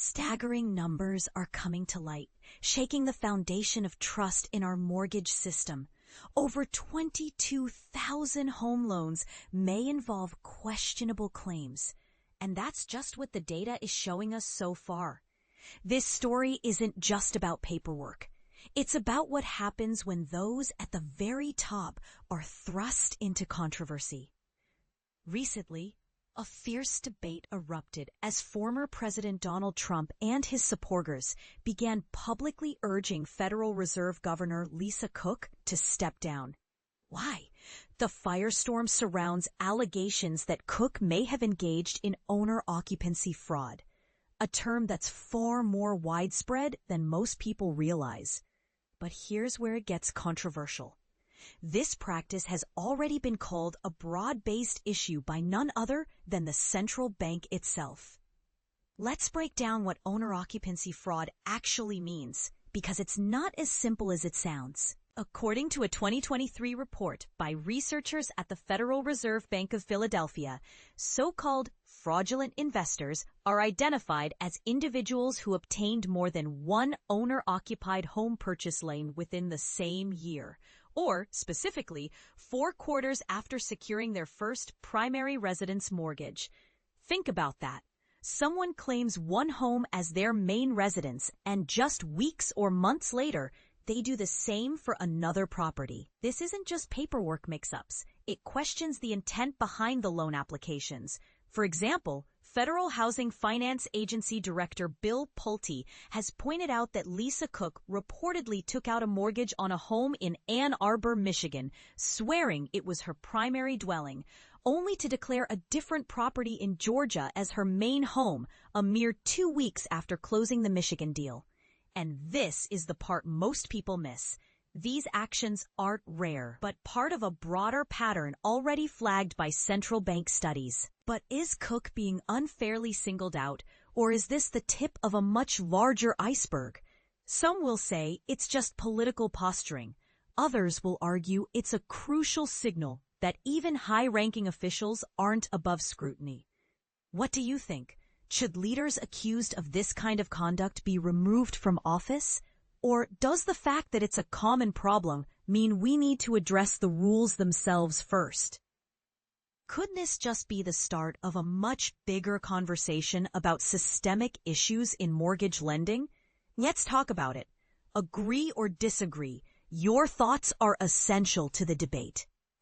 Staggering numbers are coming to light, shaking the foundation of trust in our mortgage system. Over 22,000 home loans may involve questionable claims. And that's just what the data is showing us so far. This story isn't just about paperwork. It's about what happens when those at the very top are thrust into controversy. Recently, a fierce debate erupted as former President Donald Trump and his supporters began publicly urging Federal Reserve Governor Lisa Cook to step down. Why? The firestorm surrounds allegations that Cook may have engaged in owner-occupancy fraud, a term that's far more widespread than most people realize. But here's where it gets controversial. This practice has already been called a broad-based issue by none other than the central bank itself. Let's break down what owner-occupancy fraud actually means, because it's not as simple as it sounds. According to a 2023 report by researchers at the Federal Reserve Bank of Philadelphia, so-called fraudulent investors are identified as individuals who obtained more than one owner-occupied home purchase loan within the same year, or, specifically, 4 quarters after securing their first primary residence mortgage. Think about that. Someone claims one home as their main residence, and just weeks or months later, they do the same for another property. This isn't just paperwork mix-ups. It questions the intent behind the loan applications. For example, Federal Housing Finance Agency Director Bill Pulte has pointed out that Lisa Cook reportedly took out a mortgage on a home in Ann Arbor, Michigan, swearing it was her primary dwelling, only to declare a different property in Georgia as her main home a mere 2 weeks after closing the Michigan deal. And this is the part most people miss. These actions aren't rare, but part of a broader pattern already flagged by central bank studies. But is Cook being unfairly singled out, or is this the tip of a much larger iceberg? Some will say it's just political posturing. Others will argue it's a crucial signal that even high-ranking officials aren't above scrutiny. What do you think? Should leaders accused of this kind of conduct be removed from office? Or does the fact that it's a common problem mean we need to address the rules themselves first? Could this just be the start of a much bigger conversation about systemic issues in mortgage lending? Let's talk about it. Agree or disagree, your thoughts are essential to the debate.